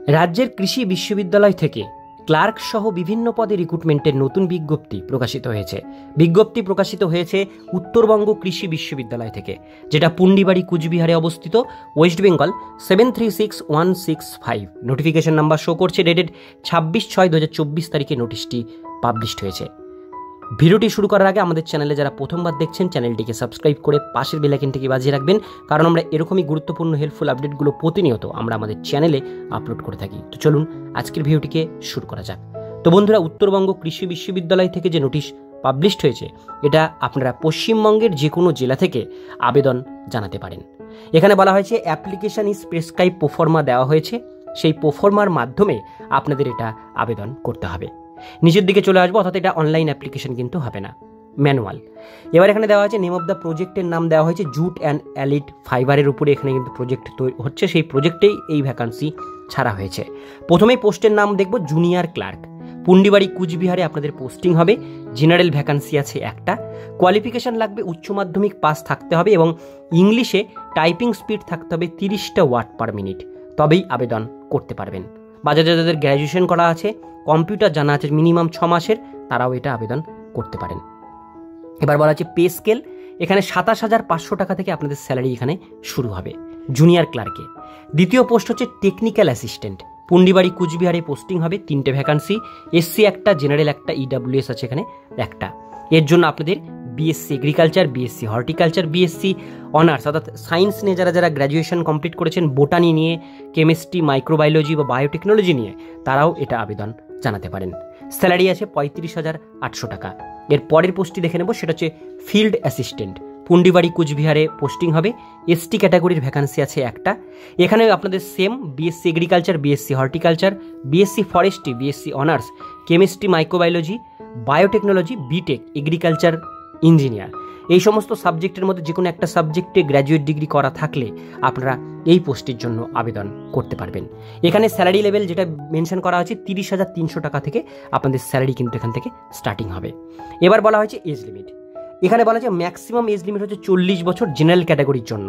রাজ্যের কৃষি বিশ্ববিদ্যালয় থেকে ক্লার্ক সহ বিভিন্ন পদে রিক্রুটমেন্টের নতুন বিজ্ঞপ্তি প্রকাশিত হয়েছে। বিজ্ঞপ্তি প্রকাশিত হয়েছে উত্তরবঙ্গ কৃষি বিশ্ববিদ্যালয় থেকে, যেটা পুন্ডিবাড়ি কুচবিহারে অবস্থিত, West Bengal 736165। Notification number show করছে, ডেটেড 26/6/2024 তারিখে নোটিশটি পাবলিশড হয়েছে। ভিডিওটি শুরু করার আগে আমাদের চ্যানেলে যারা প্রথমবার দেখছেন চ্যানেলটিকে সাবস্ক্রাইব করে পাশের বেল আইকনটিকে বাজিয়ে রাখবেন, কারণ আমরা এরকমই গুরুত্বপূর্ণ হেল্পফুল আপডেটগুলো প্রতিনিয়ত আমরা আমাদের চ্যানেলে আপলোড করে থাকি। তো চলুন আজকের ভিডিওটিকে শুরু করা যাক। তো বন্ধুরা, উত্তরবঙ্গ কৃষি বিশ্ববিদ্যালয় থেকে যে নোটিশ পাবলিশড হয়েছে, এটা আপনারা পশ্চিমবঙ্গের যে কোনো জেলা থেকে আবেদন জানাতে পারেন। এখানে বলা হয়েছে অ্যাপ্লিকেশন ইজ প্রেসক্রাইব প্রোফর্মা দেওয়া হয়েছে, সেই প্রোফর্মার মাধ্যমে আপনাদের এটা আবেদন করতে হবে। নিচের দিকে চলে আসবো, অর্থাৎ এটা অনলাইন অ্যাপ্লিকেশন কিন্তু হবে না, ম্যানুয়াল। এবার এখানে দেওয়া হয়েছে নেম অফ দ্য প্রজেক্টের নাম দেওয়া হয়েছে জুট অ্যান্ড অ্যালিড ফাইবারের উপরে এখানে কিন্তু প্রজেক্ট তৈরি হচ্ছে, সেই প্রজেক্টেই এই ভ্যাকান্সি ছাড়া হয়েছে। প্রথমেই পোস্টের নাম দেখব জুনিয়র ক্লার্ক, পুন্ডিবাড়ি কুচবিহারে আপনাদের পোস্টিং হবে। জেনারেল ভ্যাকান্সি আছে একটা। কোয়ালিফিকেশান লাগবে উচ্চ মাধ্যমিক পাস থাকতে হবে এবং ইংলিশে টাইপিং স্পিড থাকতে হবে 30টা ওয়ার্ড পার মিনিট, তবেই আবেদন করতে পারবেন। বাজারে যাদের গ্র্যাজুয়েশন করা আছে, কম্পিউটার জানা আছে মিনিমাম 6 মাসের, তারাও এটা আবেদন করতে পারেন। এবার বলা আছে পে স্কেল, এখানে 27,500 টাকা থেকে আপনাদের স্যালারি এখানে শুরু হবে জুনিয়র ক্লার্কে। দ্বিতীয় পোস্ট হচ্ছে টেকনিক্যাল অ্যাসিস্ট্যান্ট, পুন্ডিবাড়ি কুচবিহারে পোস্টিং হবে। 3টে ভ্যাকান্সি, এসসি একটা, জেনারেল একটা, ইডাব্লিউএস আছে এখানে একটা। এর জন্য আপনাদের BSc agriculture, BSc horticulture, BSc honours অর্থাৎ সায়েন্স নিয়ে যারা গ্র্যাজুয়েশন কমপ্লিট করেছেন, বোটানি নিয়ে, কেমিস্ট্রি, মাইক্রোবায়োলজি বা বায়োটেকনোলজি নিয়ে, তারাও এটা আবেদন জানাতে পারেন। স্যালারি আছে 35,800 টাকা। এর পরের পোস্টটি দেখে নেব, সেটা হচ্ছে ফিল্ড অ্যাসিস্ট্যান্ট, পুন্ডিবাড়ি কুচবিহারে পোস্টিং হবে। এসটি ক্যাটাগরির ভ্যাকান্সি আছে একটা। এখানে আপনাদের same BSc agriculture, BSc horticulture, BSc forestry, BSc honours, chemistry, microbiology, biotechnology, BTech, agriculture engineer, এই সমস্ত সাবজেক্টের মধ্যে যে কোনো একটা সাবজেক্টে গ্র্যাজুয়েট ডিগ্রি করা থাকলে আপনারা এই পোস্টের জন্য আবেদন করতে পারবেন। এখানে স্যালারি লেভেল যেটা মেনশন করা হয়েছে 30,300 টাকা থেকে আপনাদের স্যালারি কিন্তু এখান থেকে স্টার্টিং হবে। এবার বলা হয়েছে এজ লিমিট, এখানে বলা হয়েছে ম্যাক্সিমাম এজ লিমিট হচ্ছে 40 বছর জেনারেল ক্যাটাগরির জন্য,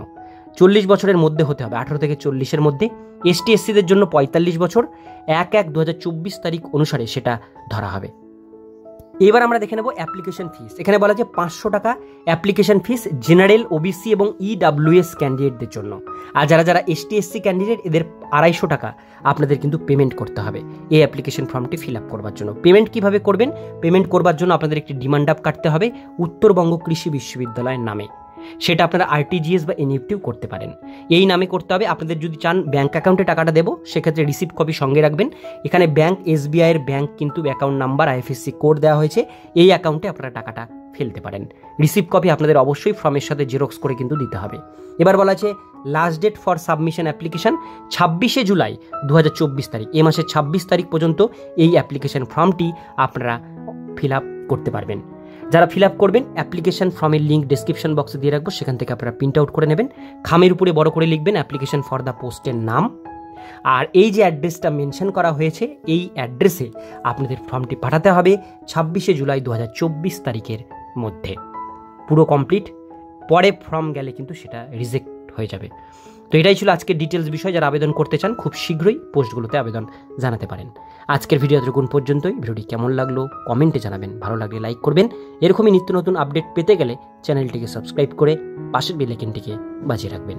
40 বছরের মধ্যে হতে হবে, 18 থেকে 40-এর মধ্যে। এসটি এসসিদের জন্য 45 বছর, 1/1/2024 তারিখ অনুসারে সেটা ধরা হবে। এবার আমরা দেখে নেব অ্যাপ্লিকেশন ফিস। এখানে বলা যে 500 টাকা অ্যাপ্লিকেশন ফিস জেনারেল, ওবিসি এবং ইডাব্লিউএস ক্যান্ডিডেটদের জন্য। আর যারা এসটি এসসি ক্যান্ডিডেট, এদের 250 টাকা আপনাদের কিন্তু পেমেন্ট করতে হবে এই অ্যাপ্লিকেশন ফর্মটি ফিল আপ করবার জন্য। পেমেন্ট কিভাবে করবেন? পেমেন্ট করবার জন্য আপনাদের একটি ডিমান্ড ড্রাফট কাটতে হবে উত্তরবঙ্গ কৃষি বিশ্ববিদ্যালয়ের নামে, সেটা আপনারা আরটিজিএস বা এনইএফটিও করতে পারেন। এই নামে করতে হবে। আপনাদের যদি চান ব্যাঙ্ক অ্যাকাউন্টে টাকাটা দেবো, সেক্ষেত্রে রিসিপ্ট কপি সঙ্গে রাখবেন। এখানে ব্যাঙ্ক এসবিআইয়ের ব্যাঙ্ক কিন্তু অ্যাকাউন্ট নাম্বার, আইএফএসসি কোড দেওয়া হয়েছে, এই অ্যাকাউন্টে আপনারা টাকাটা ফেলতে পারেন। রিসিপ্ট কপি আপনাদের অবশ্যই ফর্মের সাথে জেরক্স করে কিন্তু দিতে হবে। এবার বলা আছে last date for submission application 26শে জুলাই 2024 তারিখ। এই মাসের 26 তারিখ পর্যন্ত এই অ্যাপ্লিকেশন ফর্মটি আপনারা ফিল আপ করতে পারবেন। যারা ফিল আপ করবেন, অ্যাপ্লিকেশন ফর্মের লিঙ্ক ডেসক্রিপশন বক্সে দিয়ে রাখবো, সেখান থেকে আপনারা প্রিন্ট আউট করে নেবেন। খামের উপরে বড় করে লিখবেন অ্যাপ্লিকেশন ফর দ্য পোস্টের নাম, আর এই যে অ্যাড্রেসটা মেনশন করা হয়েছে, এই অ্যাড্রেসে আপনাদের ফর্মটি পাঠাতে হবে 26শে জুলাই 2024 তারিখের মধ্যে। পুরো কমপ্লিট, পরে ফর্ম গেলে কিন্তু সেটা রিজেক্ট হয়ে যাবে। তো এটাই ছিল আজকের ডিটেলস বিষয়। যারা আবেদন করতে চান খুব শীঘ্রই পোস্টগুলোতে আবেদন জানাতে পারেন। আজকের ভিডিও এতটুকুন পর্যন্তই। ভিডিওটি কেমন লাগলো কমেন্টে জানাবেন, ভালো লাগলে লাইক করবেন। এরকমই নিত্য নতুন আপডেট পেতে গেলে চ্যানেলটিকে সাবস্ক্রাইব করে পাশের বেল আইকনটিকে বাজিয়ে রাখবেন।